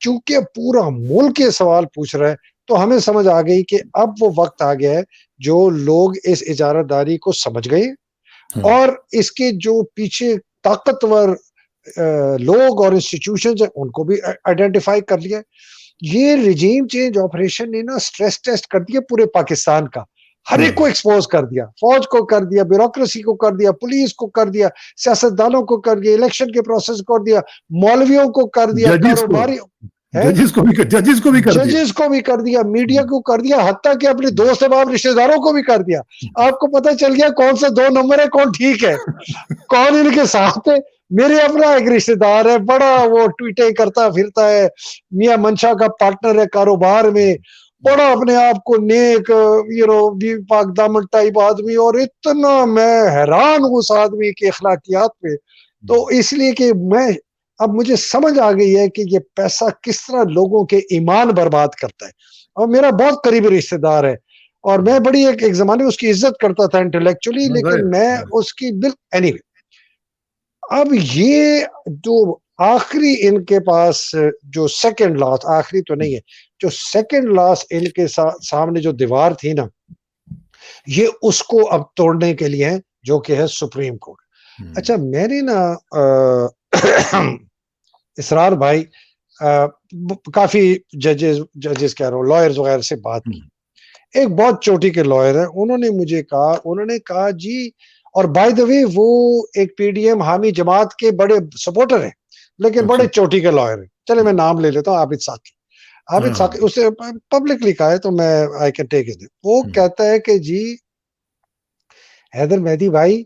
چونکہ پورا ملک یہ سوال پوچھ رہا ہے تو ہمیں سمجھ آ گئی کہ اب وہ وقت آ گیا ہے جو لوگ اس اجارہ داری کو سمجھ گئے اور اس کے جو پیچھے طاقتور لوگ اور انسٹیٹیوشنز ہیں ان کو بھی آئیڈینٹیفائی کر لیا. یہ ریجیم چینج آپریشن نے نا سٹریس ٹیسٹ کر دیا پورے پاکستان کا, ہر ایک کو ایکسپوز کر دیا, فوج کو کر دیا, بیوروکریسی کو کر دیا, پولیس کو کر دیا, سیاستدانوں کو کر دیا, الیکشن کے پروسیس کو کر دیا, مولویوں کو کر دیا, کاروباریوں ججز کو بھی کر دیا, میڈیا کو کر دیا, حتیٰ کہ اپنے دوست احباب رشتہ داروں کو بھی کر دیا. آپ کو پتہ چل گیا کون سا 2 نمبر ہے, کون ٹھیک ہے, کون ان کے ساتھ ہے. میرے اپنا ایک رشتہ دار ہے, بڑا وہ ٹویٹیں کرتا پھرتا ہے, میاں منشا کا پارٹنر ہے کاروبار میں, بڑا اپنے آپ کو نیک پاک دامن ٹائپ آدمی, اور اتنا میں حیران ہوں اس آدمی کے اخلاقیات پہ. تو اس لیے کہ اب مجھے سمجھ آ گئی ہے کہ یہ پیسہ کس طرح لوگوں کے ایمان برباد کرتا ہے. اور میرا بہت قریبی رشتہ دار ہے اور میں بڑی ایک زمانے اس کی عزت کرتا تھا انٹلیکچولی, لیکن میں اس کی اینی وے. اب یہ جو آخری ان کے پاس جو سیکنڈ لاسٹ, آخری تو نہیں ہے, جو سیکنڈ لاسٹ ان کے سامنے جو دیوار تھی نا, یہ اس کو اب توڑنے کے لیے ہے, جو کہ ہے سپریم کورٹ. اچھا میں نے نا اسرار بھائی کافی ججز کہہ رہا ہوں, لائرز وغیرہ سے بات کی. ایک بہت چوٹی کے لائر ہیں, انہوں نے مجھے کہا جی, اور بائی دا وے وہ ایک پی ڈی ایم حامی جماعت کے بڑے سپورٹر ہیں لیکن بڑے چوٹی کے لائر ہیں. چلے میں نام لے لیتا ہوں, عابد ساقی, اس نے پبلکلی کہا ہے تو میں آئی کین ٹیک اٹ. وہ کہتا ہے کہ جی حیدر مہدی بھائی,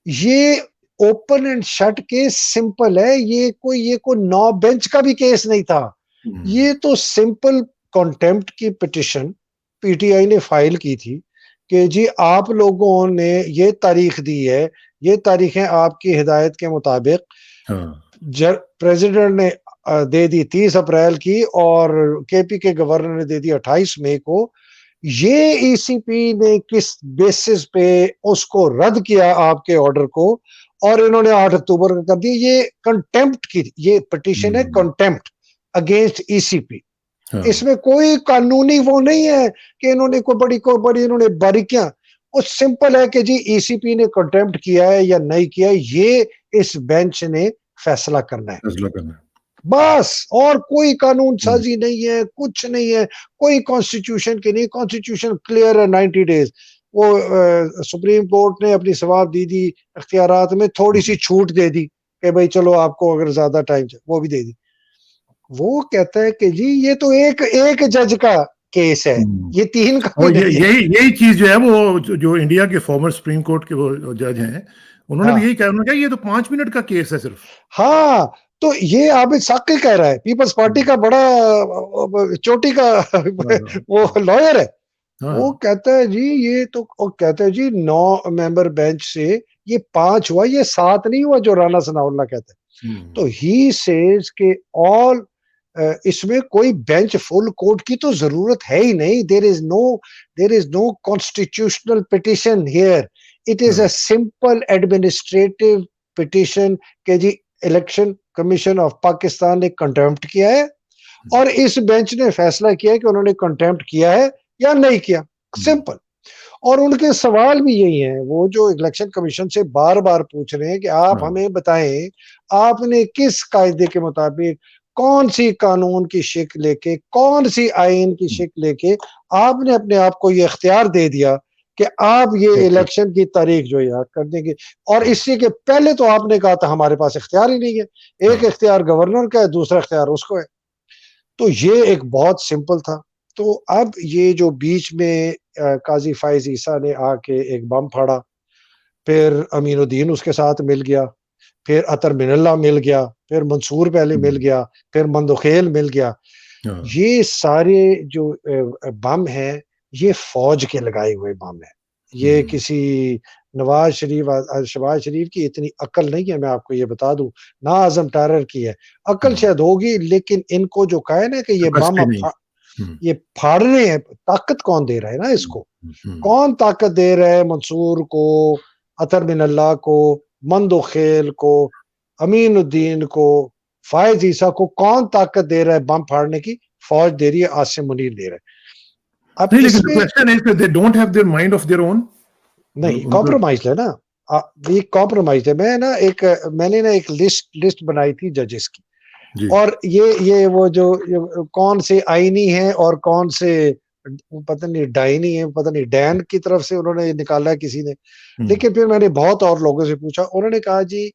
یہ open and shut case simple ہے, یہ کوئی 9 بینچ کا بھی کیس نہیں تھا. یہ تو سمپل کنٹیمپٹ کی پٹیشن پی ٹی آئی نے فائل کی تھی کہ جی آپ لوگوں نے یہ تاریخ دی ہے, یہ تاریخیں آپ کی ہدایت کے مطابق پریزیڈنٹ نے دے دی 30 اپریل کی اور کے پی کے گورنر نے دے دی 28 مئی کو. یہ ای سی پی نے کس بیسس پہ اس کو رد کیا آپ کے آرڈر کو, اور انہوں نے 8 اکتوبر کا کر دیا. یہ کنٹیمپٹ کی یہ پٹیشن ہے, کنٹیمپٹ اگینسٹ ای سی پی. اس میں کوئی قانونی وہ نہیں ہے کہ انہوں نے کوئی بڑی انہوں نے باریکیاں. وہ سمپل ہے کہ جی ای سی پی نے کنٹیمپٹ کیا ہے یا نہیں کیا, یہ اس بینچ نے فیصلہ کرنا ہے بس, اور کوئی قانون سازی نہیں ہے, کچھ نہیں ہے, کوئی کانسٹیٹیوشن کی نہیں. کانسٹیٹیوشن کلیئر ہے 90 days. وہ سپریم کورٹ نے اپنی ثواب دی اختیارات میں تھوڑی سی چھوٹ دے دی کہ بھائی چلو آپ کو اگر زیادہ ٹائم چاہیے وہ بھی دے دی. وہ کہتا ہے کہ جی یہ تو ایک جج کا کیس ہے, یہ 3 کا بھی نہیں ہے. یہی چیز جو ہے وہ جو انڈیا کے فارمر سپریم کورٹ کے وہ جج ہیں, انہوں نے بھی یہی کہا, یہ تو 5 منٹ کا کیس ہے صرف. ہاں, تو یہ عابد ثاقل کہہ رہا ہے, پیپلز پارٹی کا بڑا چوٹی کا وہ لائر ہے. وہ کہتا ہے جی یہ تو, کہتا ہے جی 9 ممبر بینچ سے یہ 5 ہوا, یہ 7 نہیں ہوا جو رانا ثناء اللہ کہتا ہے. تو ہی سیز کہ آل اس میں کوئی بینچ فل کورٹ کی تو ضرورت ہے ہی نہیں. there is no constitutional petition here. It is a simple administrative petition کہ جی الیکشن کمیشن آف پاکستان نے کنٹیمپٹ کیا ہے اور اس بینچ نے فیصلہ کیا ہے کہ انہوں نے کنٹیمپٹ کیا ہے یا نہیں کیا. سمپل. اور ان کے سوال بھی یہی ہیں, وہ جو الیکشن کمیشن سے بار بار پوچھ رہے ہیں کہ آپ ہمیں بتائیں آپ نے کس قاعدے کے مطابق, کون سی قانون کی شکل لے کے, کون سی آئین کی شکل لے کے آپ نے اپنے آپ کو یہ اختیار دے دیا کہ آپ یہ الیکشن کی تاریخ جو یاد کر دیں گے. اور اسی کے پہلے تو آپ نے کہا تھا ہمارے پاس اختیار ہی نہیں ہے, ایک اختیار گورنر کا ہے, دوسرا اختیار اس کو ہے. تو یہ ایک بہت سمپل تھا. تو اب یہ جو بیچ میں قاضی فائز عیسیٰ نے آ کے ایک بم پھاڑا, پھر امین الدین اس کے ساتھ مل گیا, پھر عطر من اللہ مل گیا, پھر منصور پہلے مل گیا, پھر مندوخیل مل گیا. یہ سارے جو بم ہیں یہ فوج کے لگائے ہوئے بم ہیں. یہ کسی نواز شریف کی اتنی عقل نہیں ہے, میں آپ کو یہ بتا دوں. ناظم ٹیرر کی ہے عقل شاید ہوگی, لیکن ان کو جو کہا ہے نا کہ یہ بم یہ پھاڑنے ہیں, طاقت کون دے رہا ہے نا اس کو, کون طاقت دے رہا ہے منصور کو, عطر من اللہ کو, مندوخیل کو, امین الدین کو, فائز عیسیٰ کو کون طاقت دے رہا ہے بم پھاڑنے کی؟ فوج دے رہی ہے، عاصم منیر دے رہا ہے. اب نہیں اس لیکن میں کوشچن ہے کہ they don't have their mind of their own. نہیں کمپرومائز ہے نا، یہ کمپرومائز ہے. میں نے نا ایک لسٹ بنائی تھی ججز کی، جی اور یہ وہ جو کون سے آئینی ہیں اور کون سے پتہ نہیں ڈائنی ہیں، پتہ نہیں ڈین کی طرف سے انہوں نے نکالا کسی نے. لیکن پھر میں نے بہت اور لوگوں سے پوچھا، انہوں نے کہا جی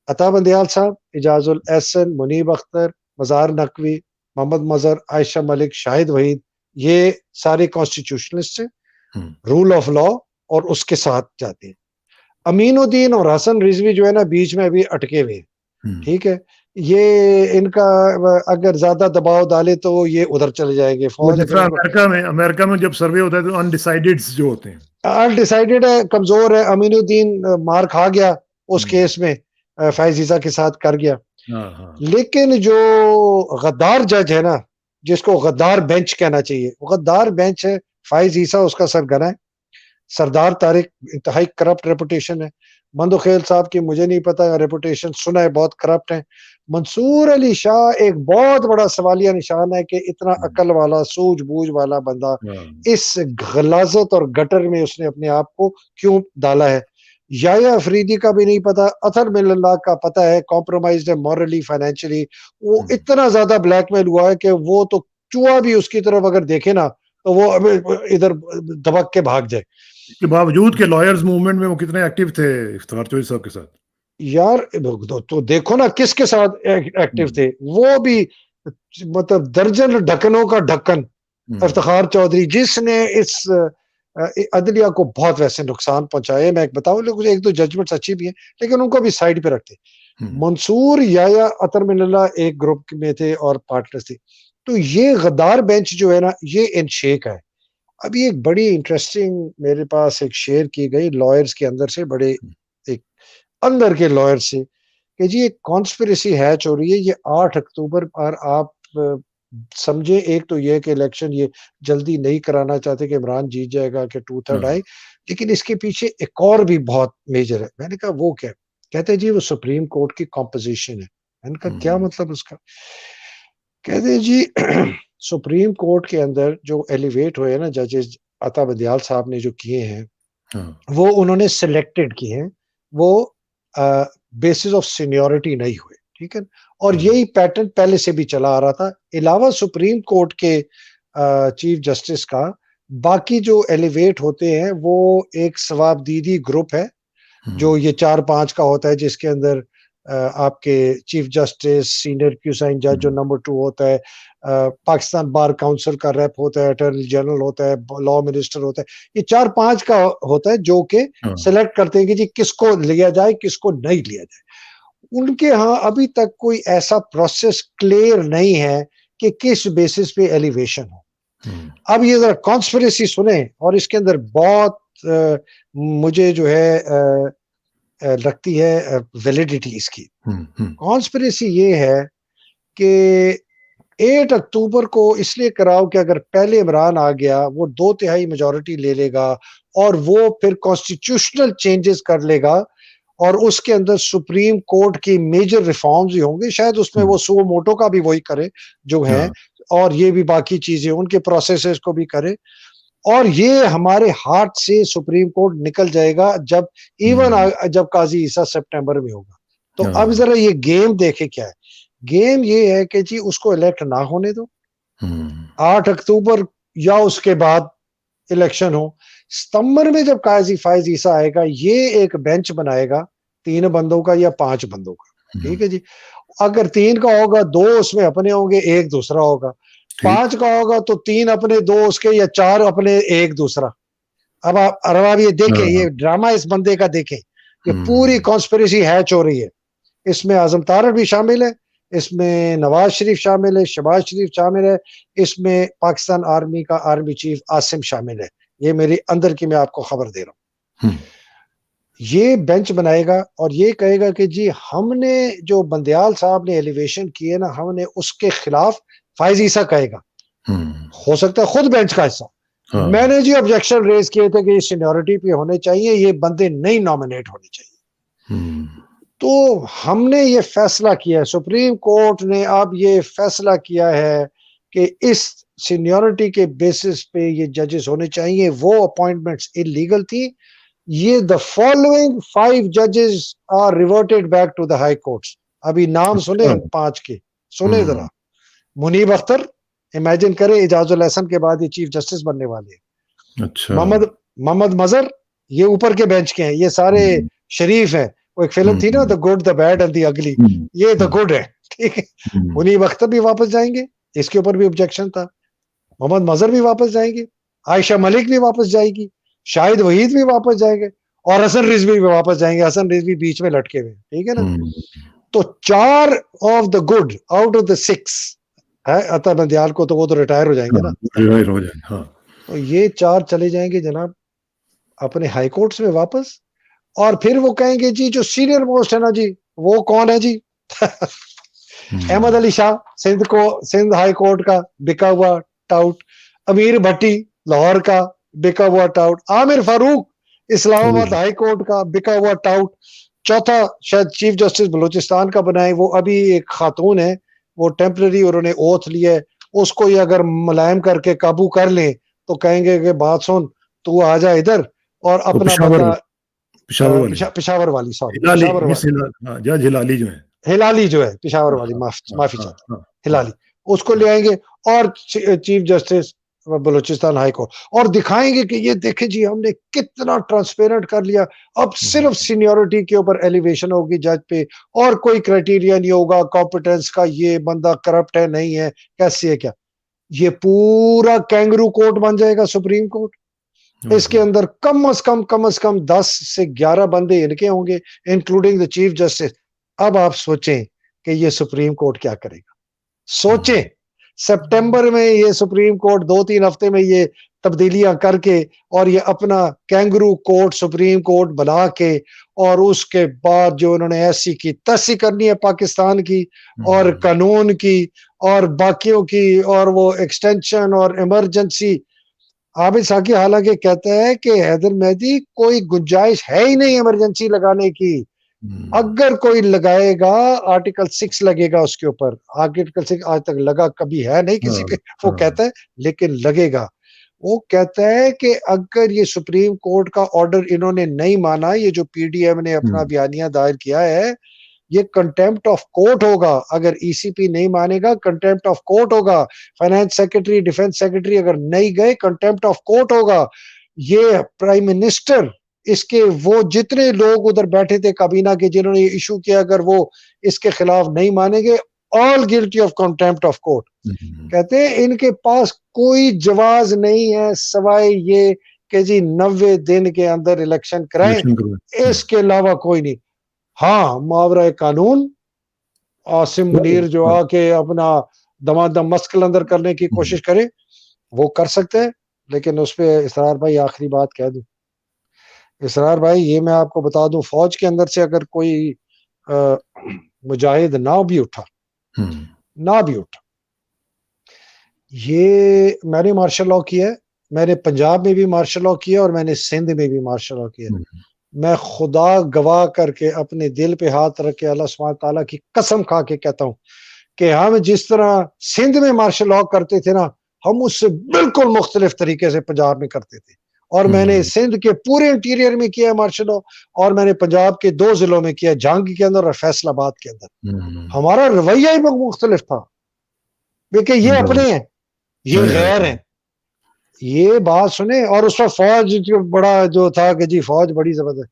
عطا بندیال صاحب، اعجاز الاحسن، منیب اختر، مزار نقوی، محمد مظہر، عائشہ ملک، شاہد وحید، یہ سارے کانسٹیٹیوشنسٹ ہیں، رول آف لا اور اس کے ساتھ جاتے ہیں. امین الدین اور حسن رضوی جو ہے نا بیچ میں ابھی اٹکے ہوئے ہیں. ٹھیک ہے، یہ ان کا اگر زیادہ دباؤ ڈالے تو یہ ادھر چلے جائیں گے. فوج جس طرح امریکہ میں جب سروے ہوتا ہے تو انڈیسائیڈڈ جو ہوتے ہیں، انڈیسائیڈڈ ہے، کمزور ہے. امین الدین مار کھا گیا اس کیس میں، فائز عیسیٰ کے ساتھ کر گیا. لیکن جو غدار جج ہے نا، جس کو غدار بینچ کہنا چاہیے، غدار بینچ ہے. فائز عیسیٰ اس کا سرگنا ہے. سردار طارق انتہائی کرپٹ ریپوٹیشن ہے. مندوخیل صاحب کی مجھے نہیں پتا، ریپوٹیشن سنا ہے بہت کرپٹ ہے. منصور علی شاہ ایک بہت بڑا سوالیہ نشان ہے کہ اتنا عقل والا، سوجھ بوجھ والا بندہ اس غلاظت اور گٹر میں اس نے اپنے آپ کو کیوں ڈالا ہے. یحییٰ افریدی کا بھی نہیں پتا. اطہر من اللہ کا پتا ہے، کمپرومائزڈ ہے مورلی، فائنینشلی. وہ اتنا زیادہ بلیک میل ہوا ہے کہ وہ تو چوہا بھی اس کی طرف اگر دیکھے نا تو وہ ادھر دبک کے بھاگ جائے. اس کے باوجود کہ لائرز موومنٹ میں وہ کتنے ایکٹیو تھے افتخار چوہدری صاحب کے ساتھ. یار تو دیکھو نا کس کے ساتھ ایکٹیو تھے وہ بھی، مطلب درجن ڈھکنوں کا ڈھکن افتخار چودھری، جس نے اس عدلیہ کو بہت ویسے نقصان پہنچایا. میں ایک بتاؤں، ایک دو ججمنٹس اچھی بھی ہیں لیکن ان کو بھی سائڈ پہ رکھتے. منصور یحییٰ اطہر من اللہ ایک گروپ میں تھے اور پارٹنرز تھے. تو یہ غدار بینچ جو ہے نا، یہ ان شیک ہے. ابھی ایک بڑی انٹرسٹنگ میرے پاس ایک شیئر کی گئی لائرز کے اندر سے، بڑے ایک اندر کے لائر سے، کہ جی ایک کانسپریسی ہیچ ہو رہی ہے. یہ 8 اکتوبر پر آپ سمجھے، ایک تو یہ کہ الیکشن یہ جلدی نہیں کرانا چاہتے کہ عمران جیت جائے گا کہ 2/3 آئے، لیکن اس کے پیچھے ایک اور بھی بہت میجر ہے. میں نے کہا وہ کیا؟ کہتے جی وہ سپریم کورٹ کی کمپوزیشن ہے. میں نے کہا کیا مطلب اس کا؟ کہتے جی سپریم کورٹ کے اندر جو ایلیویٹ ہوئے نا ججز، عطا بندیال صاحب نے جو کیے ہیں وہ انہوں نے سلیکٹڈ کیے ہیں، وہ بیسس آف سینیورٹی نہیں ہوئے. ٹھیک ہے، اور یہی پیٹرن پہلے سے بھی چلا آ رہا تھا. علاوہ سپریم کورٹ کے چیف جسٹس کا باقی جو ایلیویٹ ہوتے ہیں وہ ایک ثواب دیدی گروپ ہے جو یہ 4-5 کا ہوتا ہے، جس کے اندر آپ کے چیف جسٹس، سینئر کیوسائن جج جو نمبر 2 ہوتا ہے، پاکستان بار کاؤنسل کا ریپ ہوتا ہے، اٹارنی جنرل ہوتا ہے، لا منسٹر ہوتا ہے. یہ 4-5 کا ہوتا ہے جو کہ سلیکٹ کرتے ہیں کہ جی کس کو لیا جائے کس کو نہیں لیا جائے. ان کے ہاں ابھی تک کوئی ایسا پروسیس کلیئر نہیں ہے کہ کس بیسس پہ ایلیویشن ہو. اب یہ ذرا کانسپریسی سنیں، اور اس کے اندر بہت مجھے جو ہے لگتی ہے ویلیڈیٹی اس کی. کانسپریسی یہ ہے کہ 8 اکتوبر کو اس لیے کراؤ کہ اگر پہلے عمران آ گیا وہ 2/3 میجورٹی لے لے گا اور وہ پھر کانسٹیٹیوشنل چینجز کر لے گا، اور اس کے اندر سپریم کورٹ کی میجر ریفارمز ہی ہوں گے. شاید اس میں وہ سو موٹو کا بھی وہی کرے جو ہے، اور یہ بھی باقی چیزیں ان کے پروسیسز کو بھی کرے، اور یہ ہمارے ہاتھ سے سپریم کورٹ نکل جائے گا جب جب قاضی عیسیٰ سپٹمبر میں ہوگا. تو اب ذرا یہ گیم دیکھے کیا ہے. گیم یہ ہے کہ جی اس کو الیکٹ نہ ہونے دو، 8 اکتوبر یا اس کے بعد الیکشن ہو. ستمبر میں جب قاضی فائز عیسیٰ آئے گا، یہ ایک بینچ بنائے گا 3 بندوں کا یا 5 بندوں کا. ٹھیک ہے جی، اگر 3 کا ہوگا 2 اس میں اپنے ہوں گے، 1 دوسرا ہوگا. 5 کا ہوگا تو 3 اپنے 2 اس کے، یا 4 اپنے 1 دوسرا. اب آپ یہ دیکھیں، یہ ڈرامہ اس بندے کا دیکھیں، یہ پوری کانسپریسی ہیچ ہو رہی ہے. اس میں اعظم طارق بھی شامل ہے، اس میں نواز شریف شامل ہے، شہباز شریف شامل ہے، اس میں پاکستان آرمی کا آرمی چیف عاصم شامل ہے. یہ میری اندر کی میں آپ کو خبر دے رہا ہوں. یہ بینچ بنائے گا اور یہ کہے گا کہ جی ہم نے جو بندیال صاحب نے ایلیویشن کیے نا، ہم نے اس کے خلاف. فائز عیسیٰ کہے گا، ہو سکتا ہے خود بینچ کا حصہ، میں نے جی آبجیکشن ریز کیے تھے کہ یہ سینیورٹی پہ ہونے چاہیے، یہ بندے نہیں نامینیٹ ہونے چاہیے. تو ہم نے یہ فیصلہ کیا ہے, سپریم کورٹ نے اب یہ فیصلہ کیا ہے کہ اس سینیورٹی کے بیسس پہ یہ ججز ہونے چاہیے. وہ اپوائنٹمنٹس انلیگل تھی. یہ the following 5 judges are reverted back to the high courts. ابھی نام سنے ہیں 5 کے, سنے ذرا. منیب اختر, امیجن کریں اعجاز الاحسن کے بعد یہ چیف جسٹس بننے والے ہیں. اچھا. محمد مظہر, یہ اوپر کے بینچ کے ہیں, یہ سارے شریف ہیں. وہ ایک فلم تھی نا, the good, the bad and the ugly, یہ the good ہے, ٹھیک ہے. منیب اختر بھی واپس جائیں گے, اس کے اوپر بھی objection تھا. محمد مظہر بھی واپس جائیں گے, عائشہ ملک بھی واپس جائے گی, شاہد وحید بھی واپس جائیں گے, اور حسن رضوی بھی واپس جائیں گے. حسن رضوی بیچ میں لٹکے ہوئے, ٹھیک ہے نا. تو 4 of the good out of the 6 ہے. عطا بندیال کو تو وہ تو ریٹائر ہو جائیں گے نا, ریٹائر ہو جائیں. ہاں, تو یہ 4 چلے جائیں گے جناب اپنے ہائی کورٹس میں واپس. اور پھر وہ کہیں گے جی جو سینئر موسٹ ہے نا جی, وہ کون ہے جی؟ احمد علی شاہ سندھ ہائی کورٹ کا بکا ہوا ٹاؤٹ, امیر بھٹی لاہور کا بکا ہوا ٹاؤٹ, عامر فاروق اسلام آباد ہائی کورٹ کا بکا ہوا ٹاؤٹ. چوتھا شاید چیف جسٹس بلوچستان کا بنائے, وہ ابھی ایک خاتون ہے, وہ ٹیمپرری انہوں نے اوتھ لیا ہے. اس کو یہ اگر ملائم کر کے قابو کر لیں تو کہیں گے کہ بات سن, تو آ جا ادھر اور اپنا بندہ پشاور والی, سوری جج ہلالی جو ہے, ہلالی جو ہے پشاور والی, معافی چاہتا ہوں, ہلالی, اس کو لے آئیں گے. اور chief justice Balochistan high court, اور دکھائیں گے کہ یہ دیکھیں جی ہم نے کتنا ٹرانسپیرنٹ کر لیا. اب صرف سینیورٹی کے اوپر ایلیویشن ہوگی جج پہ, اور کوئی کرائٹیریا نہیں ہوگا کمپٹنس کا, یہ بندہ کرپٹ ہے نہیں ہے, کیسے ہے کیا. یہ پورا کینگرو کورٹ بن جائے گا سپریم کورٹ. اس کے اندر کم از کم 10 سے 11 بندے ان کے ہوں گے, انکلوڈنگ دا چیف جسٹس. اب آپ سوچیں کہ یہ سپریم کورٹ کیا کرے گا. سوچیں سپٹمبر میں یہ سپریم کورٹ 2-3 ہفتے میں یہ تبدیلیاں کر کے, اور یہ اپنا کینگرو کورٹ سپریم کورٹ بنا کے, اور اس کے بعد جو انہوں نے ایسی کی تیسی کرنی ہے پاکستان کی اور قانون کی اور باقیوں کی, اور وہ ایکسٹینشن اور ایمرجنسی. عابد ساقی حالانکہ کہتا ہے کہ حیدر مہدی کوئی گنجائش ہے ہی نہیں ایمرجنسی لگانے کی. اگر کوئی لگائے گا آرٹیکل 6 لگے گا اس کے اوپر. آرٹیکل 6 آج تک لگا کبھی ہے نہیں کسی پہ, وہ کہتا ہے, لیکن لگے گا. وہ کہتا ہے کہ اگر یہ سپریم کورٹ کا آرڈر انہوں نے نہیں مانا, یہ جو پی ڈی ایم نے اپنا بیانیہ دائر کیا ہے, یہ کنٹیمپٹ آف کورٹ ہوگا. اگر ای سی پی نہیں مانے گا کنٹیمپٹ آف کورٹ ہوگا. فائنانس سیکرٹری, ڈیفنس سیکرٹری اگر نہیں گئے کنٹیمپٹ آف کورٹ ہوگا. یہ پرائم منسٹر, اس کے وہ جتنے لوگ ادھر بیٹھے تھے کابینہ کے جنہوں نے یہ ایشو کیا, اگر وہ اس کے خلاف نہیں مانیں گے, all guilty of contempt of court. کہتے ہیں ان کے پاس کوئی جواز نہیں ہے سوائے یہ کہ جی 90 دن کے اندر الیکشن کرائیں, اس کے علاوہ کوئی نہیں. ہاں, ماورائے قانون عاصم منیر جو آ کے اپنا دمادم مسکل اندر کرنے کی کوشش کرے وہ کر سکتے ہیں. لیکن اس پہ اسرار بھائی آخری بات کہہ دوں, اسرار بھائی یہ میں آپ کو بتا دوں, فوج کے اندر سے اگر کوئی مجاہد نہ بھی اٹھا, یہ میں نے مارشل لاء کیا ہے, میں نے پنجاب میں بھی مارشل لاء کیا اور میں نے سندھ میں بھی مارشل لاء کیا. میں خدا گواہ کر کے اپنے دل پہ ہاتھ رکھ کے اللہ سبحانہ تعالیٰ کی قسم کھا کے کہتا ہوں کہ ہم جس طرح سندھ میں مارشل لاء کرتے تھے نا, ہم اس سے بالکل مختلف طریقے سے پنجاب میں کرتے تھے. اور میں نے سندھ کے پورے انٹیریئر میں کیا مارشل لاء, اور میں نے پنجاب کے 2 ضلعوں میں کیا, جھانگ کے اندر اور فیصل آباد کے اندر. ہمارا رویہ ہی مختلف تھا, کہ یہ اپنے ہیں یہ غیر ہیں. یہ بات سنیں. اور اس وقت فوج بڑا جو تھا کہ جی فوج بڑی زبردست,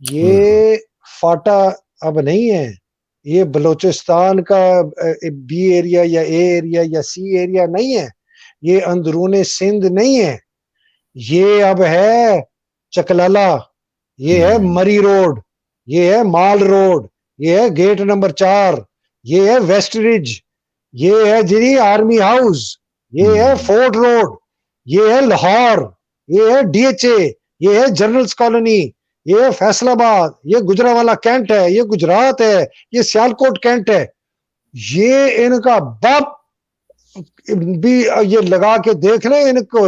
یہ فاٹا اب نہیں ہے, یہ بلوچستان کا بی ایریا یا اے ایریا یا سی ایریا نہیں ہے, یہ اندرون سندھ نہیں ہے, یہ اب ہے چکلالہ, یہ ہے مری روڈ, یہ ہے مال روڈ, یہ ہے گیٹ نمبر 4, یہ ہے ویسٹ رج, یہ ہے جی آرمی ہاؤس, یہ ہے فورٹ روڈ, یہ ہے لاہور, یہ ہے ڈی ایچ اے, یہ ہے جنرلز کالونی, یہ ہے فیصل آباد, یہ گجرانوالہ کینٹ ہے, یہ گجرات ہے, یہ سیالکوٹ کینٹ ہے. یہ ان کا باپ بھی یہ لگا کے دیکھ لیں, ان کو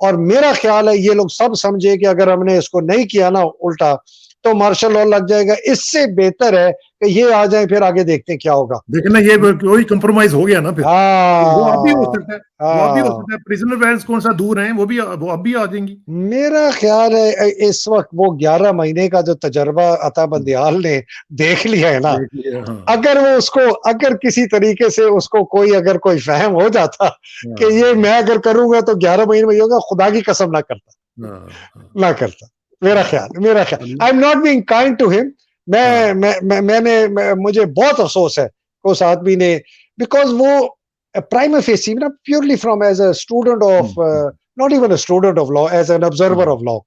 اور میرا خیال ہے یہ لوگ سب سمجھے کہ اگر ہم نے اس کو نہیں کیا نا الٹا تو مارشل لا لگ جائے گا. اس سے بہتر ہے کہ یہ آ جائیں, پھر آگے دیکھتے ہیں کیا ہوگا. دیکھنا یہ کوئی کمپرومائز ہو گیا نا پھر, وہ اب بھی ہو سکتا ہے, وہ اب بھی ہو سکتا ہے. پریزنر ویلز کون سا دور ہیں, وہ اب بھی آ جائیں گی. میرا خیال ہے اس وقت وہ 11 مہینے کا جو تجربہ عطا بندیال نے دیکھ لیا ہے نا, اگر وہ اس کو اگر کسی طریقے سے اس کو کوئی فہم ہو جاتا کہ یہ میں اگر کروں گا تو 11 مہینے میں ہوگا, خدا کی قسم نہ کرتا. میرا خیال I am not being kind to him. میں نے مجھے بہت افسوس ہے کہ اس آدمی نے, بیکاز وہ پرائم فیسی نا purely from as a student of, not even a student of law, as an observer of law.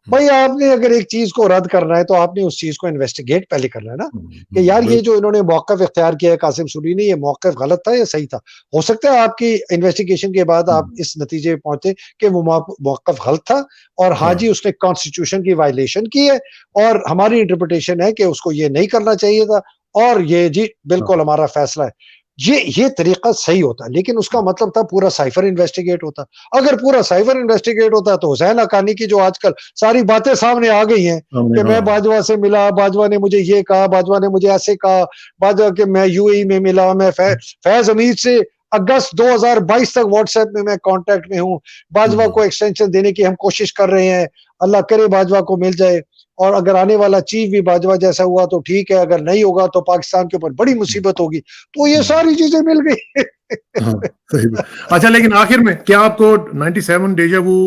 بھائی آپ نے اگر ایک چیز کو رد کرنا ہے تو آپ نے اس چیز کو انویسٹیگیٹ پہلے کرنا ہے نا, کہ یار یہ جو انہوں نے موقف اختیار کیا ہے قاسم سوری نے, یہ موقف غلط تھا یا صحیح تھا. ہو سکتا ہے آپ کی انویسٹیگیشن کے بعد آپ اس نتیجے پہ پہنچے کہ وہ موقف غلط تھا, اور ہاں جی اس نے کانسٹیٹیوشن کی وائلیشن کی ہے, اور ہماری انٹرپریٹیشن ہے کہ اس کو یہ نہیں کرنا چاہیے تھا, اور یہ جی بالکل ہمارا فیصلہ ہے. یہ طریقہ صحیح ہوتا, لیکن اس کا مطلب تھا پورا سائفر انویسٹیگیٹ ہوتا. اگر پورا سائفر انویسٹیگیٹ ہوتا تو حسین حقانی کی جو آج کل ساری باتیں سامنے آ گئی ہیں کہ میں باجوہ سے ملا, باجوہ نے مجھے یہ کہا, باجوہ نے مجھے ایسے کہا, باجوہ کہ میں یو اے میں ملا, میں فیض حمید سے اگست 2022 تک واٹس ایپ میں کانٹیکٹ میں ہوں, باجوہ کو ایکسٹینشن دینے کی ہم کوشش کر رہے ہیں, اللہ کرے باجوہ کو مل جائے, اور اگر آنے والا چیف بھی باجوہ جیسا ہوا تو ٹھیک ہے, اگر نہیں ہوگا تو پاکستان کے اوپر بڑی مصیبت ہوگی. تو یہ ساری چیزیں مل گئی. اچھا, لیکن آخر میں کیا آپ کو 97 ڈیجا وو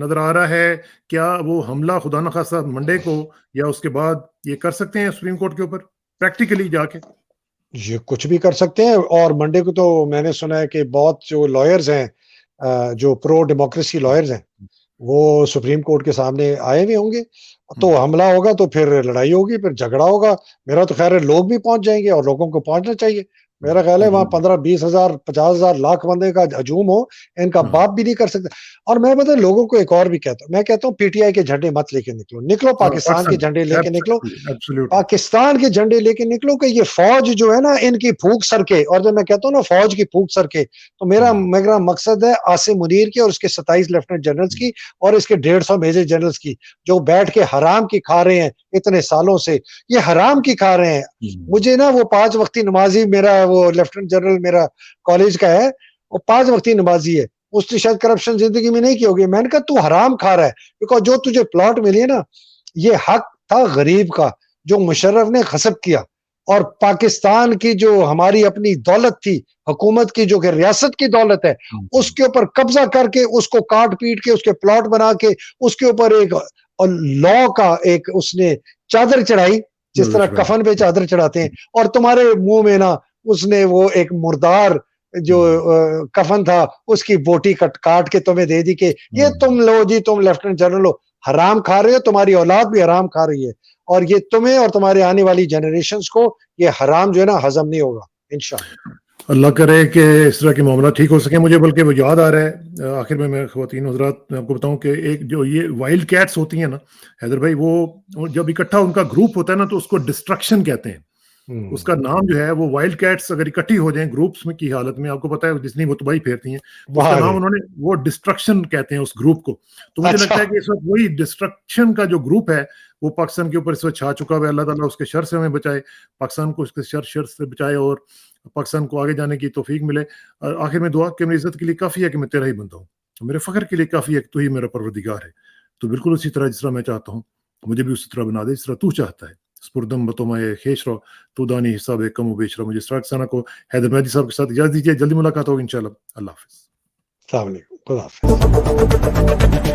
نظر آ رہا ہے؟ کیا وہ حملہ خدا نخواستہ منڈے کو یا اس کے بعد یہ کر سکتے ہیں سپریم کورٹ کے اوپر پریکٹیکلی جا کے؟ یہ کچھ بھی کر سکتے ہیں, اور منڈے کو تو میں نے سنا ہے کہ بہت جو لائرز ہیں, جو پرو ڈیموکریسی لائرز ہیں, وہ سپریم کورٹ کے سامنے آئے ہوئے ہوں گے. تو حملہ ہوگا تو پھر لڑائی ہوگی, پھر جھگڑا ہوگا. میرا تو خیر ہے لوگ بھی پہنچ جائیں گے, اور لوگوں کو پہنچنا چاہیے. میرا خیال ہے وہاں 15-20 ہزار 50 ہزار لاکھ بندے کا ہجوم ہو, ان کا باپ بھی نہیں کر سکتا. اور میں پتہ لوگوں کو ایک اور بھی کہتا ہوں, میں کہتا ہوں پی ٹی آئی کے جھنڈے مت لے کے نکلو, پاکستان کے جھنڈے لے کے نکلو, پاکستان کے جھنڈے لے کے نکلو, کہ یہ فوج جو ہے نا ان کی پھونک سر کے. اور جب میں کہتا ہوں نا فوج کی پھونک سر کے, تو میرا مقصد ہے عاصم منیر کی اور اس کے 27 لیفٹیننٹ جنرلز کی اور اس کے 150 میجر جنرلز کی, جو بیٹھ کے حرام کی کھا رہے ہیں اتنے سالوں سے. یہ حرام کی کھا رہے ہیں. مجھے نا وہ 5 وقتی نمازی, میرا وہ لیفٹیننٹ جنرل میرا کالج کا ہے, وہ 5 وقتی نمازی ہے, اس نے شاید کرپشن زندگی میں نہیں کی ہوگی. میں نے کہا تو حرام کھا رہا ہے, بیکاز جو تجھے پلاٹ ملی ہے نا, یہ حق تھا غریب کا جو مشرف نے غصب کیا, اور پاکستان کی جو ہماری اپنی دولت تھی, حکومت کی جو کہ ریاست کی دولت ہے, اس کے اوپر قبضہ کر کے, اس کو کاٹ پیٹ کے, اس کے پلاٹ بنا کے, اس کے اوپر ایک لا کا ایک اس نے چادر چڑھائی, جس طرح کفن پہ چادر چڑھاتے ہیں, اور تمہارے منہ میں نا اس نے وہ ایک مردار جو کفن تھا اس کی بوٹی کاٹ کے تمہیں دے دی کہ یہ تم لو جی, تم لیفٹیننٹ جنرل ہو. حرام کھا رہے ہو, تمہاری اولاد بھی حرام کھا رہی ہے, اور یہ تمہیں اور تمہارے آنے والی جنریشنز کو یہ حرام جو ہے نا ہضم نہیں ہوگا انشاءاللہ. اللہ کرے کہ اس طرح کے معاملات ٹھیک ہو سکیں. مجھے بلکہ وہ یاد آ رہا ہے آخر میں خواتین حضرات, میں آپ کو بتاؤں کہ ایک جو یہ وائلڈ کیٹس ہوتی ہیں نا حیدر بھائی, وہ جب اکٹھا ان کا گروپ ہوتا ہے نا تو اس کو ڈسٹرکشن کہتے ہیں. اس کا نام جو ہے وہ وائلڈ کیٹس اگر اکٹھی ہو جائیں گروپس میں کی حالت میں, آپ کو پتا ہے جتنی وہ تباہی پھیرتی ہیں, اس کا نام انہوں نے وہ ڈسٹرکشن کہتے ہیں اس گروپ کو. تو مجھے لگتا ہے کہ اس وقت وہی ڈسٹرکشن کا جو گروپ ہے وہ پاکستان کے اوپر اس وقت چھا چکا ہوا ہے. اللہ تعالیٰ اس کے شر سے ہمیں بچائے, پاکستان کو اس کے شر سے بچائے, اور پاکستان کو آگے جانے کی توفیق ملے. آخر میں دعا کہ میری عزت کے لیے کافی ہے کہ میں تیرا ہی بندہ ہوں, میرے فخر کے لیے کافی ہے کہ تو ہی میرا پروردگار ہے. تو بالکل اسی طرح جس طرح میں چاہتا ہوں مجھے بھی اسی طرح بنا دے جس طرح تو چاہتا ہے. سپردم بتومائے خیش رو تو دانی حساب کم و بیش رو. مجھے اسٹارٹ سانا کو حیدر مہدی صاحب کے ساتھ اجازت دیجیے. جلدی ملاقات ہوگی انشاءاللہ. اللہ حافظ. السلام علیکم. خدا حافظ.